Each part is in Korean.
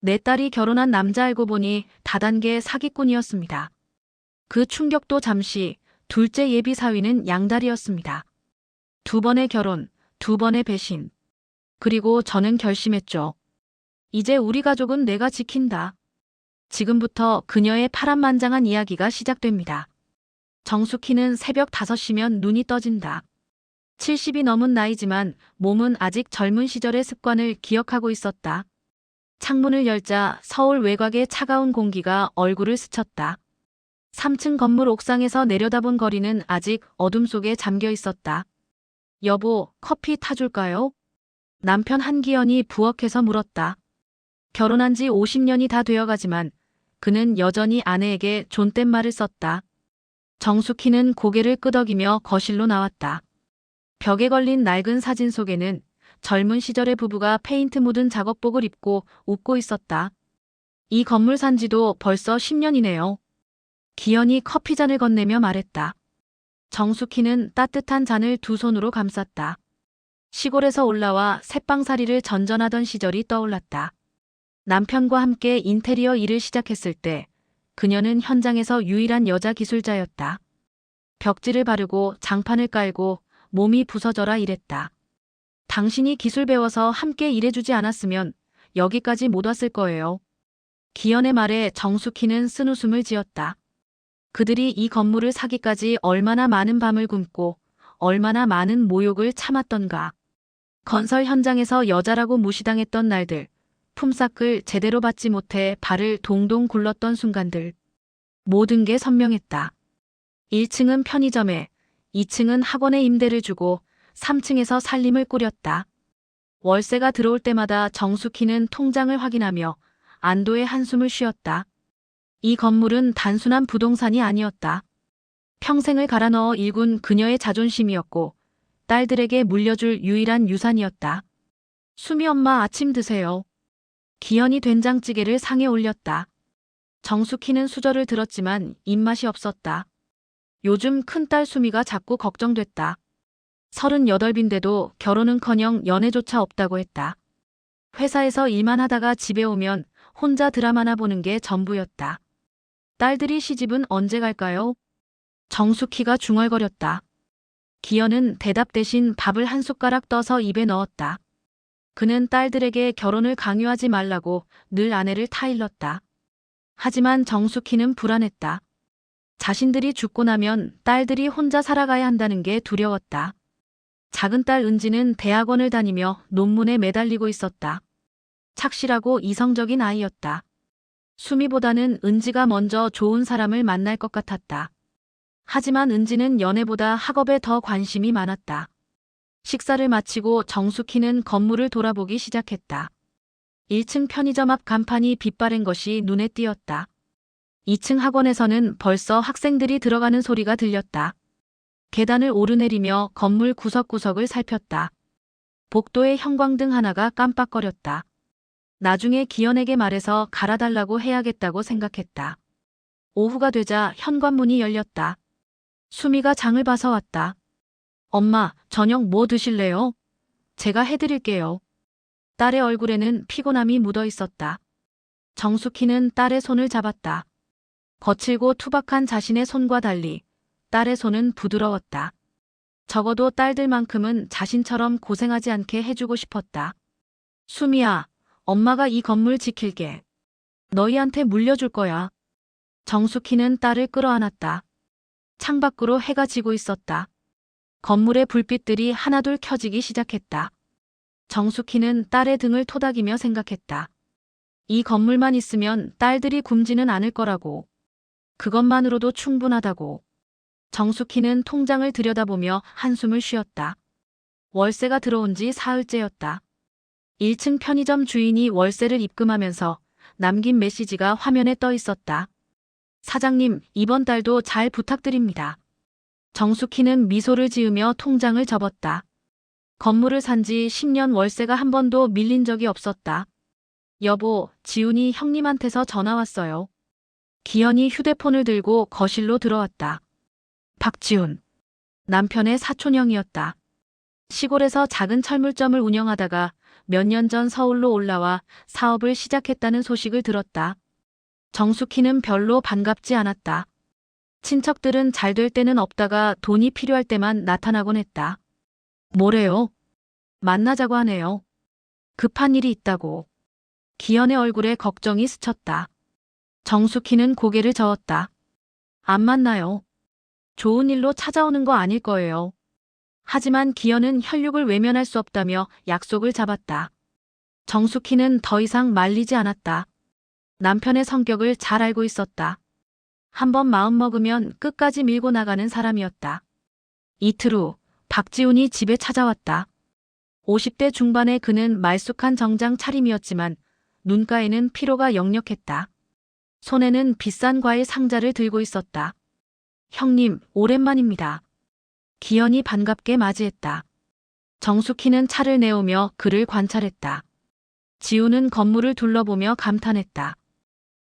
내 딸이 결혼한 남자 알고 보니 다단계 사기꾼이었습니다. 그 충격도 잠시, 둘째 예비 사위는 양다리였습니다. 두 번의 결혼, 두 번의 배신. 그리고 저는 결심했죠. 이제 우리 가족은 내가 지킨다. 지금부터 그녀의 파란만장한 이야기가 시작됩니다. 정숙희는 새벽 5시면 눈이 떠진다. 70이 넘은 나이지만 몸은 아직 젊은 시절의 습관을 기억하고 있었다. 창문을 열자 서울 외곽의 차가운 공기가 얼굴을 스쳤다. 3층 건물 옥상에서 내려다본 거리는 아직 어둠 속에 잠겨 있었다. 여보, 커피 타줄까요? 남편 한기현이 부엌에서 물었다. 결혼한 지 50년이 다 되어가지만 그는 여전히 아내에게 존댓말을 썼다. 정숙희는 고개를 끄덕이며 거실로 나왔다. 벽에 걸린 낡은 사진 속에는 젊은 시절의 부부가 페인트 묻은 작업복을 입고 웃고 있었다. 이 건물 산 지도 벌써 10년이네요. 기현이 커피잔을 건네며 말했다. 정숙희는 따뜻한 잔을 두 손으로 감쌌다. 시골에서 올라와 새빵살이를 전전하던 시절이 떠올랐다. 남편과 함께 인테리어 일을 시작했을 때 그녀는 현장에서 유일한 여자 기술자였다. 벽지를 바르고 장판을 깔고 몸이 부서져라 일했다. 당신이 기술 배워서 함께 일해주지 않았으면 여기까지 못 왔을 거예요. 기현의 말에 정숙희는 쓴웃음을 지었다. 그들이 이 건물을 사기까지 얼마나 많은 밤을 굶고 얼마나 많은 모욕을 참았던가. 건설 현장에서 여자라고 무시당했던 날들, 품삯을 제대로 받지 못해 발을 동동 굴렀던 순간들. 모든 게 선명했다. 1층은 편의점에, 2층은 학원에 임대를 주고 3층에서 살림을 꾸렸다. 월세가 들어올 때마다 정숙희는 통장을 확인하며 안도의 한숨을 쉬었다. 이 건물은 단순한 부동산이 아니었다. 평생을 갈아 넣어 일군 그녀의 자존심이었고 딸들에게 물려줄 유일한 유산이었다. 수미 엄마 아침 드세요. 기현이 된장찌개를 상에 올렸다. 정숙희는 수저를 들었지만 입맛이 없었다. 요즘 큰딸 수미가 자꾸 걱정됐다. 38인데도 결혼은커녕 연애조차 없다고 했다. 회사에서 일만 하다가 집에 오면 혼자 드라마나 보는 게 전부였다. 딸들이 시집은 언제 갈까요? 정숙희가 중얼거렸다. 기현은 대답 대신 밥을 한 숟가락 떠서 입에 넣었다. 그는 딸들에게 결혼을 강요하지 말라고 늘 아내를 타일렀다. 하지만 정숙희는 불안했다. 자신들이 죽고 나면 딸들이 혼자 살아가야 한다는 게 두려웠다. 작은 딸 은지는 대학원을 다니며 논문에 매달리고 있었다. 착실하고 이성적인 아이였다. 수미보다는 은지가 먼저 좋은 사람을 만날 것 같았다. 하지만 은지는 연애보다 학업에 더 관심이 많았다. 식사를 마치고 정숙희는 건물을 돌아보기 시작했다. 1층 편의점 앞 간판이 빛바랜 것이 눈에 띄었다. 2층 학원에서는 벌써 학생들이 들어가는 소리가 들렸다. 계단을 오르내리며 건물 구석구석을 살폈다. 복도에 형광등 하나가 깜빡거렸다. 나중에 기현에게 말해서 갈아달라고 해야겠다고 생각했다. 오후가 되자 현관문이 열렸다. 수미가 장을 봐서 왔다. 엄마, 저녁 뭐 드실래요? 제가 해드릴게요. 딸의 얼굴에는 피곤함이 묻어 있었다. 정숙희는 딸의 손을 잡았다. 거칠고 투박한 자신의 손과 달리 딸의 손은 부드러웠다. 적어도 딸들만큼은 자신처럼 고생하지 않게 해주고 싶었다. 수미야, 엄마가 이 건물 지킬게. 너희한테 물려줄 거야. 정숙희는 딸을 끌어안았다. 창밖으로 해가 지고 있었다. 건물의 불빛들이 하나둘 켜지기 시작했다. 정숙희는 딸의 등을 토닥이며 생각했다. 이 건물만 있으면 딸들이 굶지는 않을 거라고. 그것만으로도 충분하다고. 정숙희는 통장을 들여다보며 한숨을 쉬었다. 월세가 들어온 지 사흘째였다. 1층 편의점 주인이 월세를 입금하면서 남긴 메시지가 화면에 떠 있었다. 사장님, 이번 달도 잘 부탁드립니다. 정숙희는 미소를 지으며 통장을 접었다. 건물을 산 지 10년 월세가 한 번도 밀린 적이 없었다. 여보, 지훈이 형님한테서 전화 왔어요. 기현이 휴대폰을 들고 거실로 들어왔다. 박지훈. 남편의 사촌형이었다. 시골에서 작은 철물점을 운영하다가 몇 년 전 서울로 올라와 사업을 시작했다는 소식을 들었다. 정숙희는 별로 반갑지 않았다. 친척들은 잘 될 때는 없다가 돈이 필요할 때만 나타나곤 했다. 뭐래요? 만나자고 하네요. 급한 일이 있다고. 기현의 얼굴에 걱정이 스쳤다. 정숙희는 고개를 저었다. 안 만나요. 좋은 일로 찾아오는 거 아닐 거예요. 하지만 기현은 혈육을 외면할 수 없다며 약속을 잡았다. 정숙희는 더 이상 말리지 않았다. 남편의 성격을 잘 알고 있었다. 한번 마음먹으면 끝까지 밀고 나가는 사람이었다. 이틀 후 박지훈이 집에 찾아왔다. 50대 중반의 그는 말쑥한 정장 차림이었지만 눈가에는 피로가 역력했다. 손에는 비싼 과일 상자를 들고 있었다. 형님, 오랜만입니다. 기현이 반갑게 맞이했다. 정숙희는 차를 내오며 그를 관찰했다. 지우는 건물을 둘러보며 감탄했다.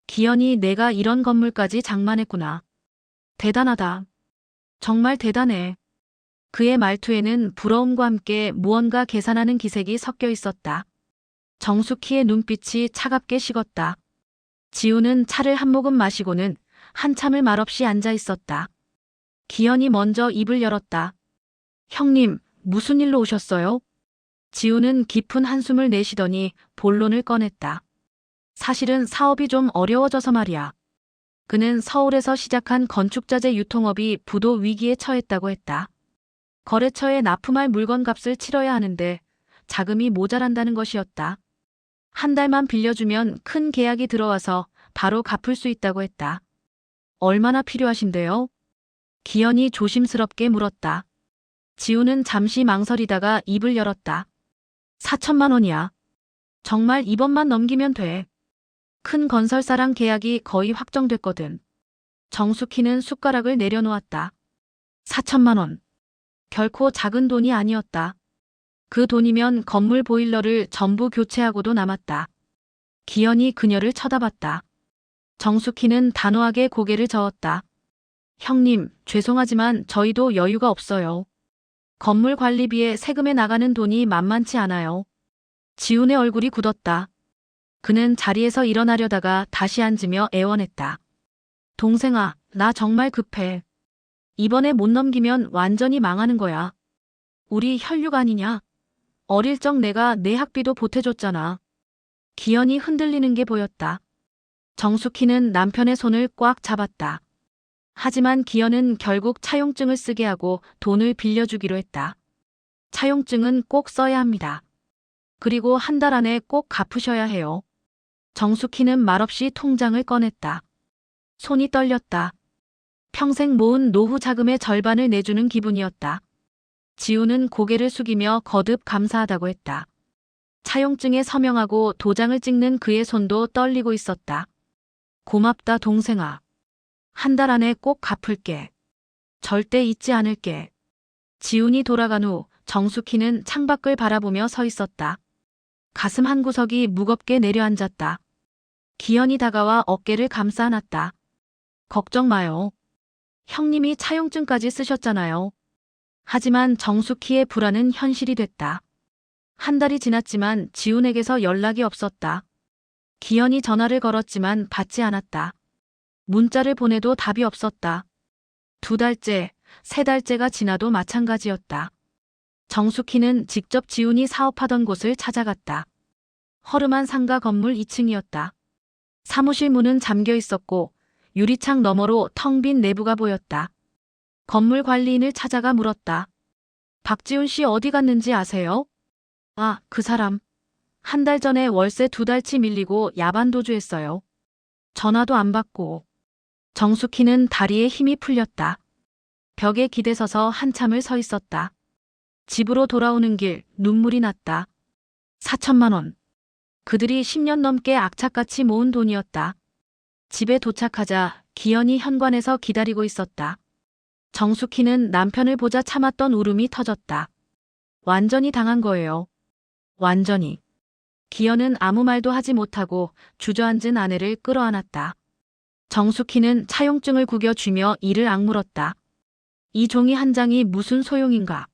기현이 내가 이런 건물까지 장만했구나. 대단하다. 정말 대단해. 그의 말투에는 부러움과 함께 무언가 계산하는 기색이 섞여 있었다. 정숙희의 눈빛이 차갑게 식었다. 지우는 차를 한 모금 마시고는 한참을 말없이 앉아 있었다. 기현이 먼저 입을 열었다. 형님, 무슨 일로 오셨어요? 지우는 깊은 한숨을 내쉬더니 본론을 꺼냈다. 사실은 사업이 좀 어려워져서 말이야. 그는 서울에서 시작한 건축자재 유통업이 부도 위기에 처했다고 했다. 거래처에 납품할 물건 값을 치러야 하는데 자금이 모자란다는 것이었다. 한 달만 빌려주면 큰 계약이 들어와서 바로 갚을 수 있다고 했다. 얼마나 필요하신데요? 기현이 조심스럽게 물었다. 지우는 잠시 망설이다가 입을 열었다. 4천만 원이야. 정말 이번만 넘기면 돼. 큰 건설사랑 계약이 거의 확정됐거든. 정숙희는 숟가락을 내려놓았다. 4천만 원. 결코 작은 돈이 아니었다. 그 돈이면 건물 보일러를 전부 교체하고도 남았다. 기현이 그녀를 쳐다봤다. 정숙희는 단호하게 고개를 저었다. 형님, 죄송하지만 저희도 여유가 없어요. 건물 관리비에 세금에 나가는 돈이 만만치 않아요. 지훈의 얼굴이 굳었다. 그는 자리에서 일어나려다가 다시 앉으며 애원했다. 동생아, 나 정말 급해. 이번에 못 넘기면 완전히 망하는 거야. 우리 혈육 아니냐? 어릴 적 내가 내 학비도 보태줬잖아. 기현이 흔들리는 게 보였다. 정숙희는 남편의 손을 꽉 잡았다. 하지만 기현은 결국 차용증을 쓰게 하고 돈을 빌려주기로 했다. 차용증은 꼭 써야 합니다. 그리고 한 달 안에 꼭 갚으셔야 해요. 정숙희는 말없이 통장을 꺼냈다. 손이 떨렸다. 평생 모은 노후 자금의 절반을 내주는 기분이었다. 지우는 고개를 숙이며 거듭 감사하다고 했다. 차용증에 서명하고 도장을 찍는 그의 손도 떨리고 있었다. 고맙다 동생아. 한 달 안에 꼭 갚을게. 절대 잊지 않을게. 지훈이 돌아간 후 정숙희는 창밖을 바라보며 서 있었다. 가슴 한구석이 무겁게 내려앉았다. 기현이 다가와 어깨를 감싸 안았다. 걱정 마요. 형님이 차용증까지 쓰셨잖아요. 하지만 정숙희의 불안은 현실이 됐다. 한 달이 지났지만 지훈에게서 연락이 없었다. 기현이 전화를 걸었지만 받지 않았다. 문자를 보내도 답이 없었다. 2달째, 3달째가 지나도 마찬가지였다. 정숙희는 직접 지훈이 사업하던 곳을 찾아갔다. 허름한 상가 건물 2층이었다. 사무실 문은 잠겨 있었고 유리창 너머로 텅 빈 내부가 보였다. 건물 관리인을 찾아가 물었다. 박지훈 씨 어디 갔는지 아세요? 아, 그 사람. 한 달 전에 월세 2달치 밀리고 야반도주했어요. 전화도 안 받고. 정숙희는 다리에 힘이 풀렸다. 벽에 기대서서 한참을 서 있었다. 집으로 돌아오는 길 눈물이 났다. 4천만 원. 그들이 10년 넘게 악착같이 모은 돈이었다. 집에 도착하자 기현이 현관에서 기다리고 있었다. 정숙희는 남편을 보자 참았던 울음이 터졌다. 완전히 당한 거예요. 완전히. 기현은 아무 말도 하지 못하고 주저앉은 아내를 끌어안았다. 정숙희는 차용증을 구겨쥐며 이를 악물었다. 이 종이 한 장이 무슨 소용인가.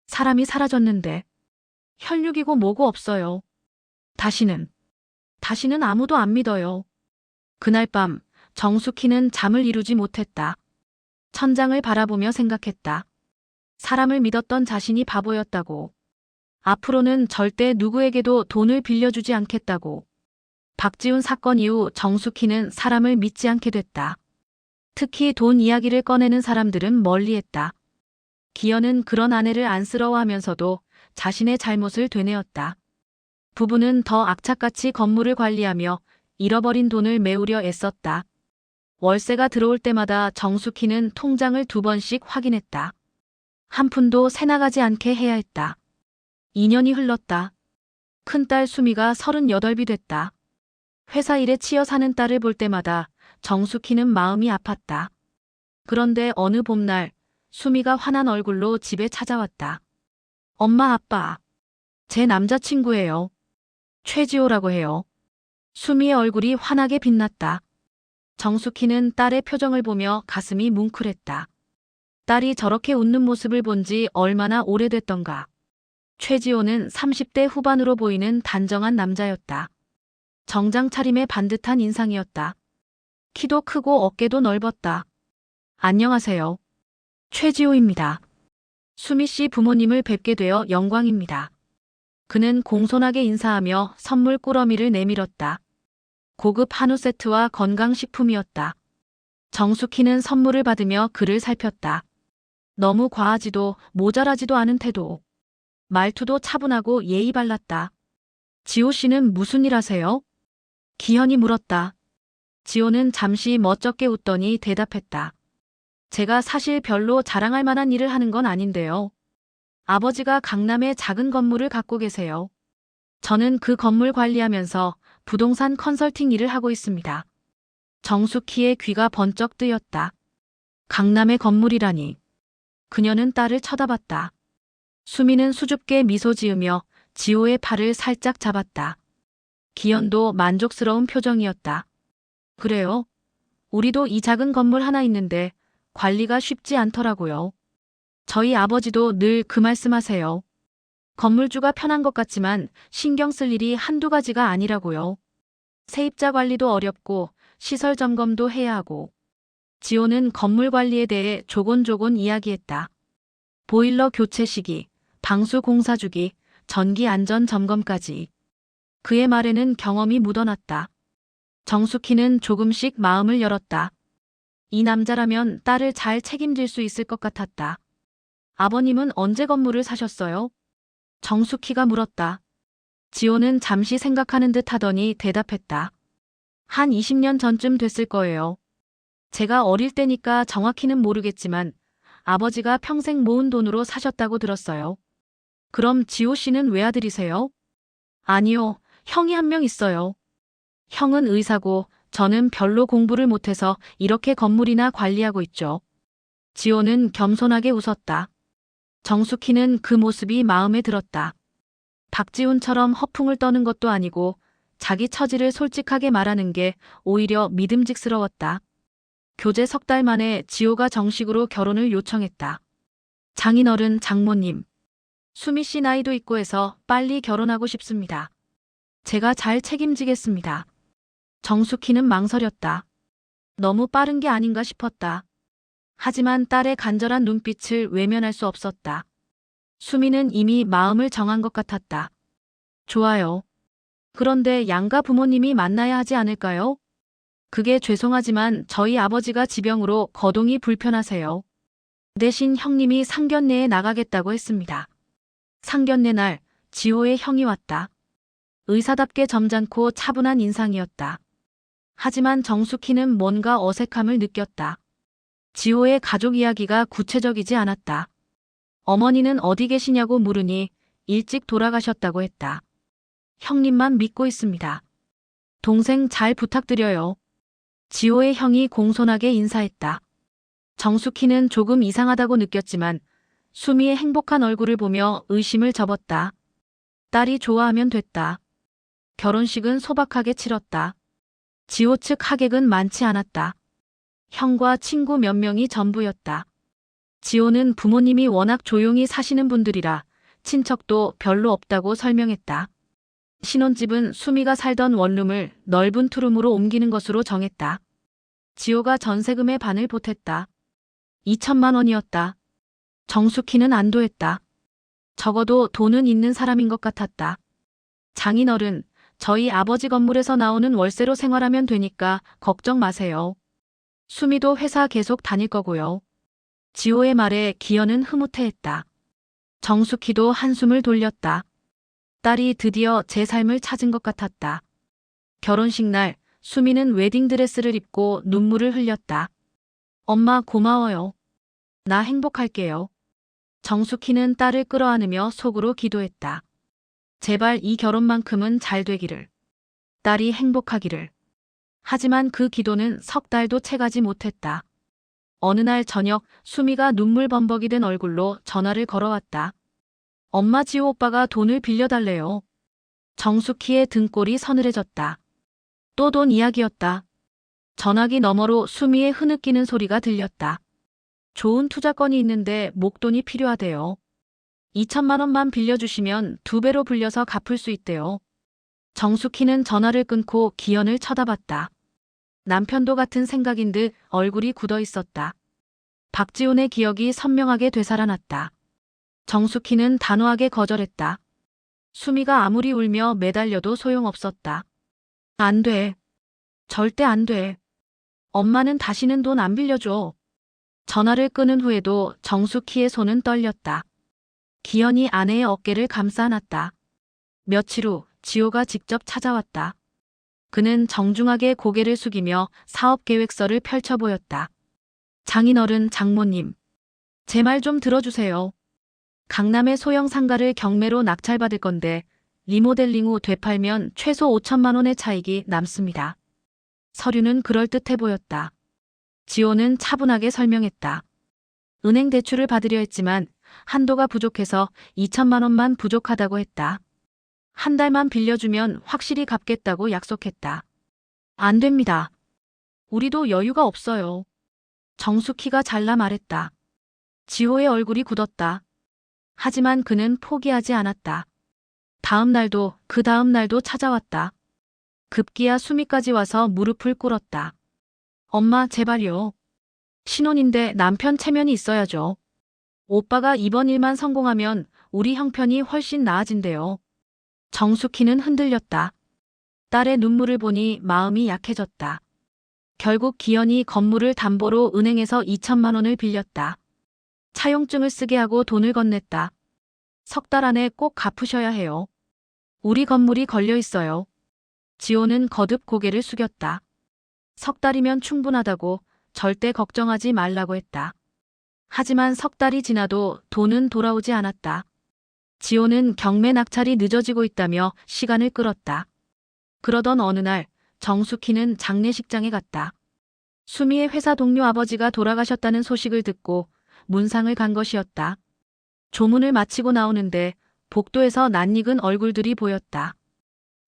사람이 사라졌는데. 혈육이고 뭐고 없어요. 다시는 아무도 안 믿어요. 그날 밤 정숙희는 잠을 이루지 못했다. 천장을 바라보며 생각했다. 사람을 믿었던 자신이 바보였다고. 앞으로는 절대 누구에게도 돈을 빌려주지 않겠다고. 박지훈 사건 이후 정숙희는 사람을 믿지 않게 됐다. 특히 돈 이야기를 꺼내는 사람들은 멀리했다. 기현은 그런 아내를 안쓰러워하면서도 자신의 잘못을 되뇌었다. 부부는 더 악착같이 건물을 관리하며 잃어버린 돈을 메우려 애썼다. 월세가 들어올 때마다 정숙희는 통장을 2번씩 확인했다. 한 푼도 새나가지 않게 해야 했다. 2년이 흘렀다. 큰딸 수미가 38이 됐다. 회사 일에 치여 사는 딸을 볼 때마다 정숙희는 마음이 아팠다. 그런데 어느 봄날 수미가 환한 얼굴로 집에 찾아왔다. 엄마, 아빠, 제 남자친구예요. 최지호라고 해요. 수미의 얼굴이 환하게 빛났다. 정숙희는 딸의 표정을 보며 가슴이 뭉클했다. 딸이 저렇게 웃는 모습을 본 지 얼마나 오래됐던가. 최지호는 30대 후반으로 보이는 단정한 남자였다. 정장 차림에 반듯한 인상이었다. 키도 크고 어깨도 넓었다. 안녕하세요. 최지호입니다. 수미 씨 부모님을 뵙게 되어 영광입니다. 그는 공손하게 인사하며 선물 꾸러미를 내밀었다. 고급 한우 세트와 건강식품이었다. 정숙희는 선물을 받으며 그를 살폈다. 너무 과하지도 모자라지도 않은 태도. 말투도 차분하고 예의 발랐다. 지호 씨는 무슨 일 하세요? 기현이 물었다. 지호는 잠시 멋쩍게 웃더니 대답했다. 제가 사실 별로 자랑할 만한 일을 하는 건 아닌데요. 아버지가 강남에 작은 건물을 갖고 계세요. 저는 그 건물 관리하면서 부동산 컨설팅 일을 하고 있습니다. 정숙희의 귀가 번쩍 뜨였다. 강남의 건물이라니. 그녀는 딸을 쳐다봤다. 수미는 수줍게 미소 지으며 지호의 팔을 살짝 잡았다. 기현도 만족스러운 표정이었다. 그래요? 우리도 이 작은 건물 하나 있는데 관리가 쉽지 않더라고요. 저희 아버지도 늘 그 말씀하세요. 건물주가 편한 것 같지만 신경 쓸 일이 한두 가지가 아니라고요. 세입자 관리도 어렵고 시설 점검도 해야 하고. 지호는 건물 관리에 대해 조곤조곤 이야기했다. 보일러 교체 시기, 방수 공사 주기, 전기 안전 점검까지. 그의 말에는 경험이 묻어났다. 정숙희는 조금씩 마음을 열었다. 이 남자라면 딸을 잘 책임질 수 있을 것 같았다. 아버님은 언제 건물을 사셨어요? 정숙희가 물었다. 지호는 잠시 생각하는 듯 하더니 대답했다. 한 20년 전쯤 됐을 거예요. 제가 어릴 때니까 정확히는 모르겠지만 아버지가 평생 모은 돈으로 사셨다고 들었어요. 그럼 지호 씨는 외아들이세요? 아니요, 형이 한 명 있어요. 형은 의사고 저는 별로 공부를 못해서 이렇게 건물이나 관리하고 있죠. 지호는 겸손하게 웃었다. 정숙희는 그 모습이 마음에 들었다. 박지훈처럼 허풍을 떠는 것도 아니고 자기 처지를 솔직하게 말하는 게 오히려 믿음직스러웠다. 교제 석 달 만에 지호가 정식으로 결혼을 요청했다. 장인어른, 장모님. 수미 씨 나이도 있고 해서 빨리 결혼하고 싶습니다. 제가 잘 책임지겠습니다. 정숙희는 망설였다. 너무 빠른 게 아닌가 싶었다. 하지만 딸의 간절한 눈빛을 외면할 수 없었다. 수미는 이미 마음을 정한 것 같았다. 좋아요. 그런데 양가 부모님이 만나야 하지 않을까요? 그게 죄송하지만 저희 아버지가 지병으로 거동이 불편하세요. 대신 형님이 상견례에 나가겠다고 했습니다. 상견례 날 지호의 형이 왔다. 의사답게 점잖고 차분한 인상이었다. 하지만 정숙희는 뭔가 어색함을 느꼈다. 지호의 가족 이야기가 구체적이지 않았다. 어머니는 어디 계시냐고 물으니 일찍 돌아가셨다고 했다. 형님만 믿고 있습니다. 동생 잘 부탁드려요. 지호의 형이 공손하게 인사했다. 정숙희는 조금 이상하다고 느꼈지만 수미의 행복한 얼굴을 보며 의심을 접었다. 딸이 좋아하면 됐다. 결혼식은 소박하게 치렀다. 지호 측 하객은 많지 않았다. 형과 친구 몇 명이 전부였다. 지호는 부모님이 워낙 조용히 사시는 분들이라 친척도 별로 없다고 설명했다. 신혼집은 수미가 살던 원룸을 넓은 투룸으로 옮기는 것으로 정했다. 지호가 전세금의 반을 보탰다. 2천만 원이었다. 정숙희는 안도했다. 적어도 돈은 있는 사람인 것 같았다. 장인어른, 저희 아버지 건물에서 나오는 월세로 생활하면 되니까 걱정 마세요. 수미도 회사 계속 다닐 거고요. 지호의 말에 기현은 흐뭇해했다. 정숙희도 한숨을 돌렸다. 딸이 드디어 제 삶을 찾은 것 같았다. 결혼식 날 수미는 웨딩드레스를 입고 눈물을 흘렸다. 엄마 고마워요. 나 행복할게요. 정숙희는 딸을 끌어안으며 속으로 기도했다. 제발 이 결혼만큼은 잘 되기를. 딸이 행복하기를. 하지만 그 기도는 석 달도 채가지 못했다. 어느 날 저녁 수미가 눈물 범벅이 된 얼굴로 전화를 걸어왔다. 엄마, 지호 오빠가 돈을 빌려달래요. 정숙희의 등골이 서늘해졌다. 또 돈 이야기였다. 전화기 너머로 수미의 흐느끼는 소리가 들렸다. 좋은 투자건이 있는데 목돈이 필요하대요. 2천만 원만 빌려주시면 2배로 불려서 갚을 수 있대요. 정숙희는 전화를 끊고 기현을 쳐다봤다. 남편도 같은 생각인 듯 얼굴이 굳어 있었다. 박지훈의 기억이 선명하게 되살아났다. 정숙희는 단호하게 거절했다. 수미가 아무리 울며 매달려도 소용없었다. 안 돼. 절대 안 돼. 엄마는 다시는 돈 안 빌려줘. 전화를 끊은 후에도 정숙희의 손은 떨렸다. 기현이 아내의 어깨를 감싸 안았다. 며칠 후 지호가 직접 찾아왔다. 그는 정중하게 고개를 숙이며 사업 계획서를 펼쳐 보였다. 장인어른, 장모님. 제 말 좀 들어주세요. 강남의 소형 상가를 경매로 낙찰받을 건데 리모델링 후 되팔면 최소 5천만 원의 차익이 남습니다. 서류는 그럴듯해 보였다. 지호는 차분하게 설명했다. 은행 대출을 받으려 했지만 한도가 부족해서 2천만 원만 부족하다고 했다. 한 달만 빌려주면 확실히 갚겠다고 약속했다. 안 됩니다. 우리도 여유가 없어요. 정숙희가 잘라 말했다. 지호의 얼굴이 굳었다. 하지만 그는 포기하지 않았다. 다음 날도 그 다음 날도 찾아왔다. 급기야 수미까지 와서 무릎을 꿇었다. 엄마, 제발요. 신혼인데 남편 체면이 있어야죠. 오빠가 이번 일만 성공하면 우리 형편이 훨씬 나아진대요. 정숙희는 흔들렸다. 딸의 눈물을 보니 마음이 약해졌다. 결국 기현이 건물을 담보로 은행에서 2천만 원을 빌렸다. 차용증을 쓰게 하고 돈을 건넸다. 석 달 안에 꼭 갚으셔야 해요. 우리 건물이 걸려 있어요. 지호는 거듭 고개를 숙였다. 석 달이면 충분하다고, 절대 걱정하지 말라고 했다. 하지만 석 달이 지나도 돈은 돌아오지 않았다. 지호는 경매 낙찰이 늦어지고 있다며 시간을 끌었다. 그러던 어느 날 정숙희는 장례식장에 갔다. 수미의 회사 동료 아버지가 돌아가셨다는 소식을 듣고 문상을 간 것이었다. 조문을 마치고 나오는데 복도에서 낯익은 얼굴들이 보였다.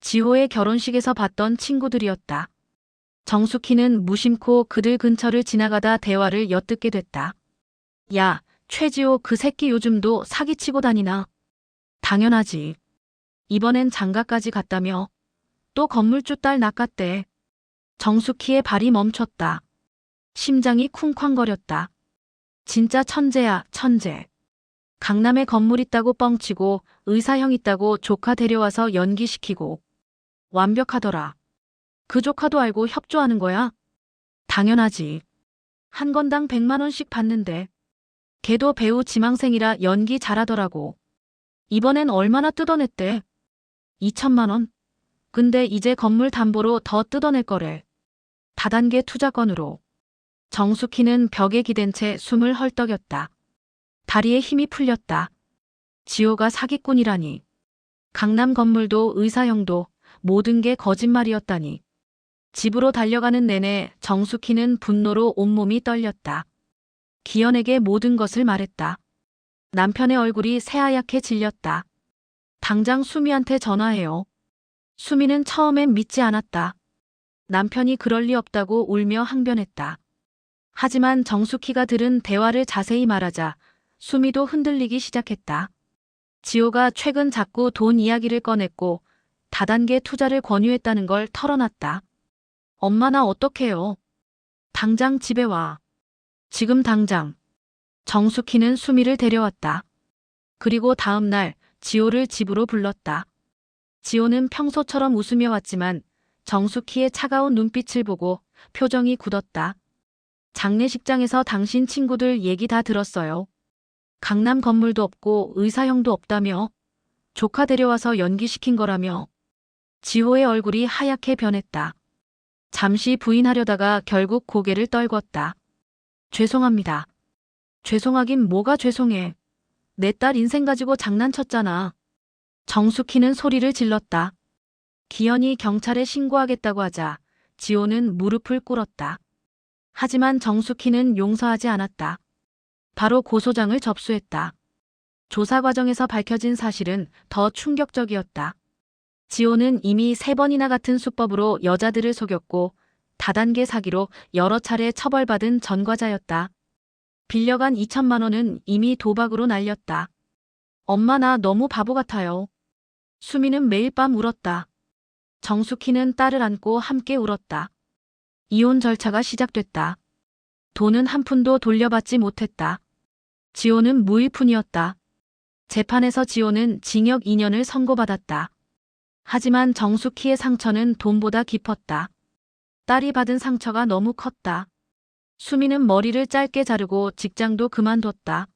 지호의 결혼식에서 봤던 친구들이었다. 정숙희는 무심코 그들 근처를 지나가다 대화를 엿듣게 됐다. 야, 최지호 그 새끼 요즘도 사기치고 다니나? 당연하지. 이번엔 장가까지 갔다며. 또 건물주 딸 낚았대. 정숙희의 발이 멈췄다. 심장이 쿵쾅거렸다. 진짜 천재야, 천재. 강남에 건물 있다고 뻥치고 의사형 있다고 조카 데려와서 연기시키고. 완벽하더라. 그 조카도 알고 협조하는 거야? 당연하지. 한 건당 100만 원씩 받는데. 걔도 배우 지망생이라 연기 잘하더라고. 이번엔 얼마나 뜯어냈대? 2천만 원? 근데 이제 건물 담보로 더 뜯어낼 거래. 다단계 투자건으로. 정숙희는 벽에 기댄 채 숨을 헐떡였다. 다리에 힘이 풀렸다. 지호가 사기꾼이라니. 강남 건물도 의사형도 모든 게 거짓말이었다니. 집으로 달려가는 내내 정숙희는 분노로 온몸이 떨렸다. 기현에게 모든 것을 말했다. 남편의 얼굴이 새하얗게 질렸다. 당장 수미한테 전화해요. 수미는 처음엔 믿지 않았다. 남편이 그럴 리 없다고 울며 항변했다. 하지만 정숙희가 들은 대화를 자세히 말하자 수미도 흔들리기 시작했다. 지호가 최근 자꾸 돈 이야기를 꺼냈고 다단계 투자를 권유했다는 걸 털어놨다. 엄마 나 어떡해요? 당장 집에 와. 지금 당장. 정숙희는 수미를 데려왔다. 그리고 다음 날 지호를 집으로 불렀다. 지호는 평소처럼 웃으며 왔지만 정숙희의 차가운 눈빛을 보고 표정이 굳었다. 장례식장에서 당신 친구들 얘기 다 들었어요. 강남 건물도 없고 의사형도 없다며. 조카 데려와서 연기시킨 거라며. 지호의 얼굴이 하얗게 변했다. 잠시 부인하려다가 결국 고개를 떨궜다. 죄송합니다. 죄송하긴 뭐가 죄송해. 내 딸 인생 가지고 장난쳤잖아. 정숙희는 소리를 질렀다. 기현이 경찰에 신고하겠다고 하자 지호는 무릎을 꿇었다. 하지만 정숙희는 용서하지 않았다. 바로 고소장을 접수했다. 조사 과정에서 밝혀진 사실은 더 충격적이었다. 지호는 이미 3번이나 같은 수법으로 여자들을 속였고 다단계 사기로 여러 차례 처벌받은 전과자였다. 빌려간 2천만 원은 이미 도박으로 날렸다. 엄마 나 너무 바보 같아요. 수미는 매일 밤 울었다. 정숙희는 딸을 안고 함께 울었다. 이혼 절차가 시작됐다. 돈은 한 푼도 돌려받지 못했다. 지호는 무일푼이었다. 재판에서 지호는 징역 2년을 선고받았다. 하지만 정숙희의 상처는 돈보다 깊었다. 딸이 받은 상처가 너무 컸다. 수미는 머리를 짧게 자르고 직장도 그만뒀다.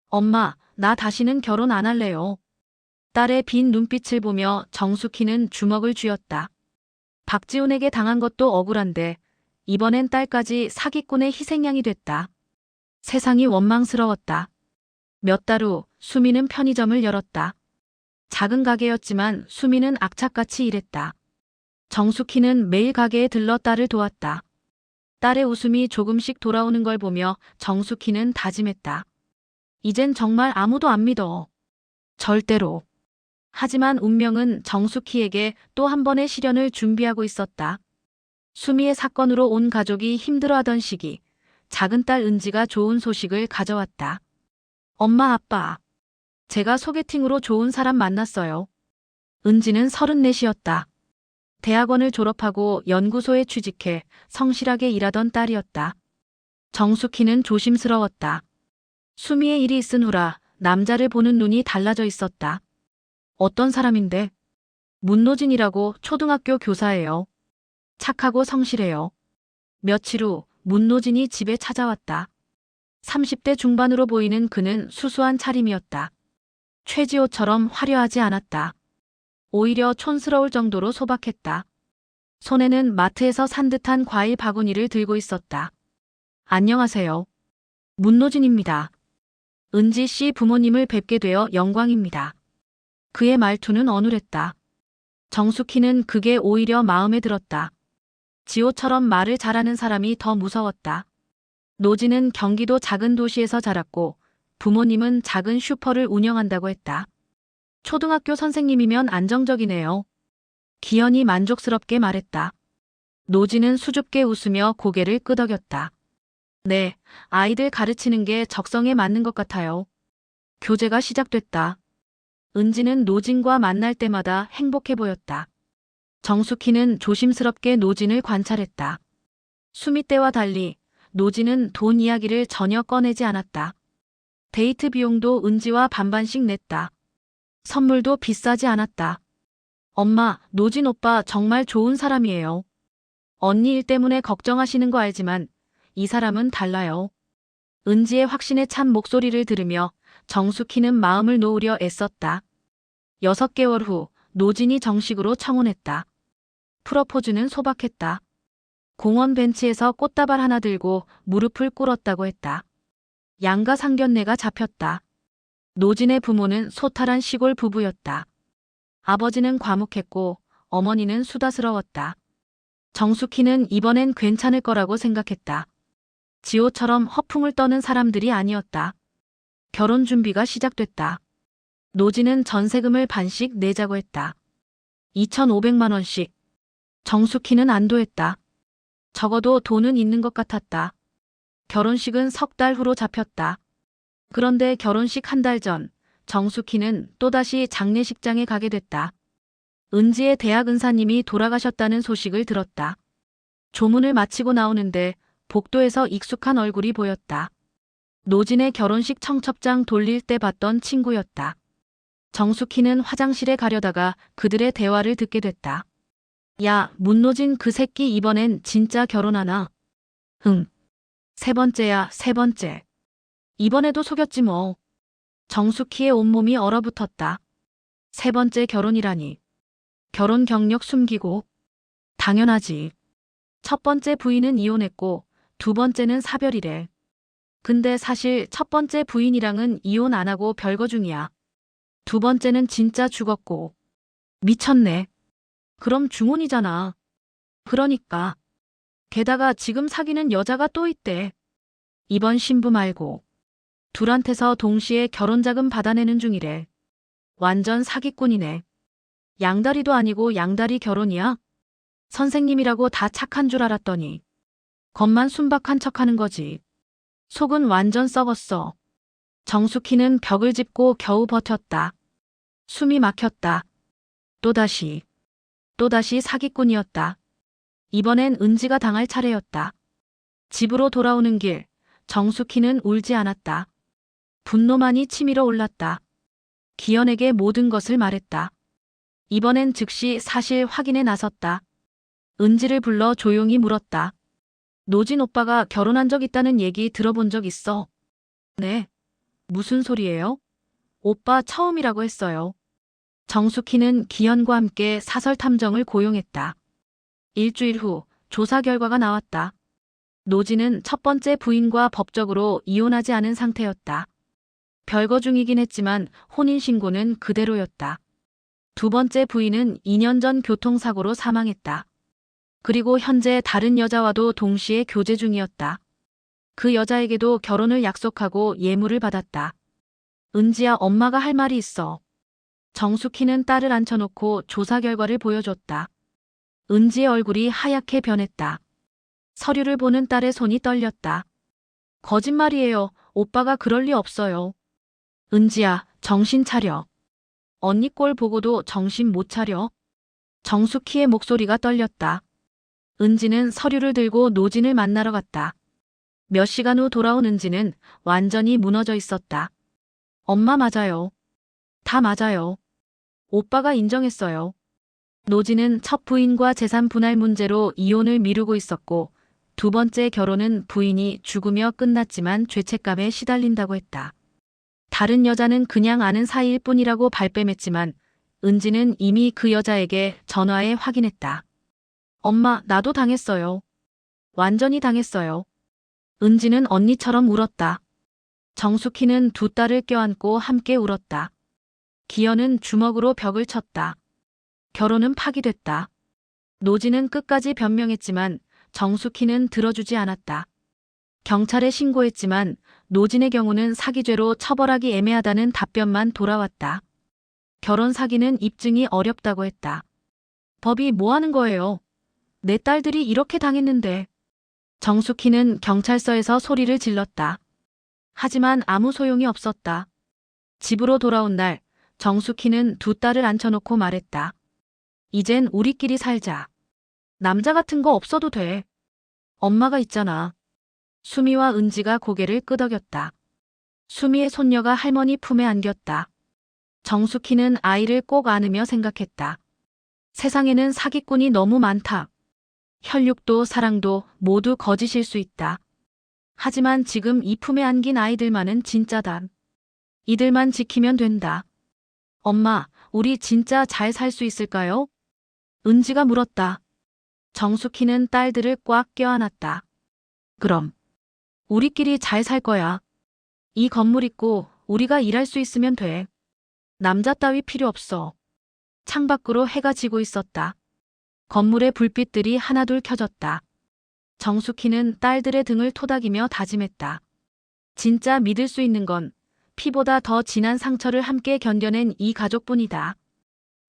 엄마, 나 다시는 결혼 안 할래요. 딸의 빈 눈빛을 보며 정숙희는 주먹을 쥐었다. 박지훈에게 당한 것도 억울한데 이번엔 딸까지 사기꾼의 희생양이 됐다. 세상이 원망스러웠다. 몇 달 후 수미는 편의점을 열었다. 작은 가게였지만 수미는 악착같이 일했다. 정숙희는 매일 가게에 들러 딸을 도왔다. 딸의 웃음이 조금씩 돌아오는 걸 보며 정숙희는 다짐했다. 이젠 정말 아무도 안 믿어. 절대로. 하지만 운명은 정숙희에게 또 한 번의 시련을 준비하고 있었다. 수미의 사건으로 온 가족이 힘들어하던 시기, 작은 딸 은지가 좋은 소식을 가져왔다. 엄마 아빠, 제가 소개팅으로 좋은 사람 만났어요. 은지는 34이었다. 대학원을 졸업하고 연구소에 취직해 성실하게 일하던 딸이었다. 정숙희는 조심스러웠다. 수미의 일이 있은 후라 남자를 보는 눈이 달라져 있었다. 어떤 사람인데? 문노진이라고 초등학교 교사예요. 착하고 성실해요. 며칠 후 문노진이 집에 찾아왔다. 30대 중반으로 보이는 그는 수수한 차림이었다. 최지호처럼 화려하지 않았다. 오히려 촌스러울 정도로 소박했다. 손에는 마트에서 산 듯한 과일 바구니를 들고 있었다. 안녕하세요. 문노진입니다. 은지 씨 부모님을 뵙게 되어 영광입니다. 그의 말투는 어눌했다. 정숙희는 그게 오히려 마음에 들었다. 지호처럼 말을 잘하는 사람이 더 무서웠다. 노진은 경기도 작은 도시에서 자랐고 부모님은 작은 슈퍼를 운영한다고 했다. 초등학교 선생님이면 안정적이네요. 기현이 만족스럽게 말했다. 노진은 수줍게 웃으며 고개를 끄덕였다. 네, 아이들 가르치는 게 적성에 맞는 것 같아요. 교제가 시작됐다. 은지는 노진과 만날 때마다 행복해 보였다. 정숙희는 조심스럽게 노진을 관찰했다. 수미 때와 달리 노진은 돈 이야기를 전혀 꺼내지 않았다. 데이트 비용도 은지와 반반씩 냈다. 선물도 비싸지 않았다. 엄마, 노진 오빠 정말 좋은 사람이에요. 언니 일 때문에 걱정하시는 거 알지만 이 사람은 달라요. 은지의 확신에 찬 목소리를 들으며 정숙희는 마음을 놓으려 애썼다. 6개월 후 노진이 정식으로 청혼했다. 프러포즈는 소박했다. 공원 벤치에서 꽃다발 하나 들고 무릎을 꿇었다고 했다. 양가 상견례가 잡혔다. 노진의 부모는 소탈한 시골 부부였다. 아버지는 과묵했고 어머니는 수다스러웠다. 정숙희는 이번엔 괜찮을 거라고 생각했다. 지호처럼 허풍을 떠는 사람들이 아니었다. 결혼 준비가 시작됐다. 노진은 전세금을 반씩 내자고 했다. 2,500만 원씩. 정숙희는 안도했다. 적어도 돈은 있는 것 같았다. 결혼식은 3달 후로 잡혔다. 그런데 결혼식 한 달 전 정숙희는 또다시 장례식장에 가게 됐다. 은지의 대학 은사님이 돌아가셨다는 소식을 들었다. 조문을 마치고 나오는데 복도에서 익숙한 얼굴이 보였다. 노진의 결혼식 청첩장 돌릴 때 봤던 친구였다. 정숙희는 화장실에 가려다가 그들의 대화를 듣게 됐다. 야, 문노진 그 새끼 이번엔 진짜 결혼하나? 응. 세 번째야, 세 번째. 이번에도 속였지 뭐. 정숙희의 온몸이 얼어붙었다. 세 번째 결혼이라니. 결혼 경력 숨기고. 당연하지. 첫 번째 부인은 이혼했고 두 번째는 사별이래. 근데 사실 첫 번째 부인이랑은 이혼 안 하고 별거 중이야. 두 번째는 진짜 죽었고. 미쳤네. 그럼 중혼이잖아. 그러니까. 게다가 지금 사귀는 여자가 또 있대. 이번 신부 말고. 둘한테서 동시에 결혼자금 받아내는 중이래. 완전 사기꾼이네. 양다리도 아니고 양다리 결혼이야? 선생님이라고 다 착한 줄 알았더니. 겉만 순박한 척하는 거지. 속은 완전 썩었어. 정숙희는 벽을 짚고 겨우 버텼다. 숨이 막혔다. 또다시 사기꾼이었다. 이번엔 은지가 당할 차례였다. 집으로 돌아오는 길, 정숙희는 울지 않았다. 분노만이 치밀어 올랐다. 기현에게 모든 것을 말했다. 이번엔 즉시 사실 확인에 나섰다. 은지를 불러 조용히 물었다. 노진 오빠가 결혼한 적 있다는 얘기 들어본 적 있어? 네. 무슨 소리예요? 오빠 처음이라고 했어요. 정숙희는 기현과 함께 사설 탐정을 고용했다. 일주일 후 조사 결과가 나왔다. 노진은 첫 번째 부인과 법적으로 이혼하지 않은 상태였다. 별거 중이긴 했지만 혼인신고는 그대로였다. 두 번째 부인은 2년 전 교통사고로 사망했다. 그리고 현재 다른 여자와도 동시에 교제 중이었다. 그 여자에게도 결혼을 약속하고 예물을 받았다. 은지야, 엄마가 할 말이 있어. 정숙희는 딸을 앉혀놓고 조사 결과를 보여줬다. 은지의 얼굴이 하얗게 변했다. 서류를 보는 딸의 손이 떨렸다. 거짓말이에요. 오빠가 그럴 리 없어요. 은지야, 정신 차려. 언니 꼴 보고도 정신 못 차려. 정숙희의 목소리가 떨렸다. 은지는 서류를 들고 노진을 만나러 갔다. 몇 시간 후 돌아온 은지는 완전히 무너져 있었다. 엄마 맞아요. 다 맞아요. 오빠가 인정했어요. 노진은 첫 부인과 재산 분할 문제로 이혼을 미루고 있었고 두 번째 결혼은 부인이 죽으며 끝났지만 죄책감에 시달린다고 했다. 다른 여자는 그냥 아는 사이일 뿐이라고 발뺌했지만 은지는 이미 그 여자에게 전화해 확인했다. 엄마, 나도 당했어요. 완전히 당했어요. 은지는 언니처럼 울었다. 정숙희는 두 딸을 껴안고 함께 울었다. 기현은 주먹으로 벽을 쳤다. 결혼은 파기됐다. 노진은 끝까지 변명했지만 정숙희는 들어주지 않았다. 경찰에 신고했지만 노진의 경우는 사기죄로 처벌하기 애매하다는 답변만 돌아왔다. 결혼 사기는 입증이 어렵다고 했다. 법이 뭐 하는 거예요? 내 딸들이 이렇게 당했는데. 정숙희는 경찰서에서 소리를 질렀다. 하지만 아무 소용이 없었다. 집으로 돌아온 날 정숙희는 두 딸을 앉혀놓고 말했다. 이젠 우리끼리 살자. 남자 같은 거 없어도 돼. 엄마가 있잖아. 수미와 은지가 고개를 끄덕였다. 수미의 손녀가 할머니 품에 안겼다. 정숙희는 아이를 꼭 안으며 생각했다. 세상에는 사기꾼이 너무 많다. 혈육도 사랑도 모두 거짓일 수 있다. 하지만 지금 이 품에 안긴 아이들만은 진짜다. 이들만 지키면 된다. 엄마, 우리 진짜 잘 살 수 있을까요? 은지가 물었다. 정숙희는 딸들을 꽉 껴안았다. 그럼. 우리끼리 잘 살 거야. 이 건물 있고 우리가 일할 수 있으면 돼. 남자 따위 필요 없어. 창밖으로 해가 지고 있었다. 건물의 불빛들이 하나둘 켜졌다. 정숙희는 딸들의 등을 토닥이며 다짐했다. 진짜 믿을 수 있는 건 피보다 더 진한 상처를 함께 견뎌낸 이 가족뿐이다.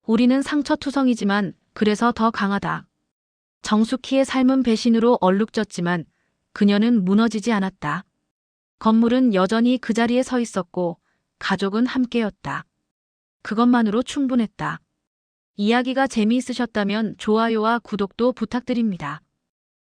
우리는 상처투성이지만 그래서 더 강하다. 정숙희의 삶은 배신으로 얼룩졌지만 그녀는 무너지지 않았다. 건물은 여전히 그 자리에 서 있었고 가족은 함께였다. 그것만으로 충분했다. 이야기가 재미있으셨다면 좋아요와 구독도 부탁드립니다.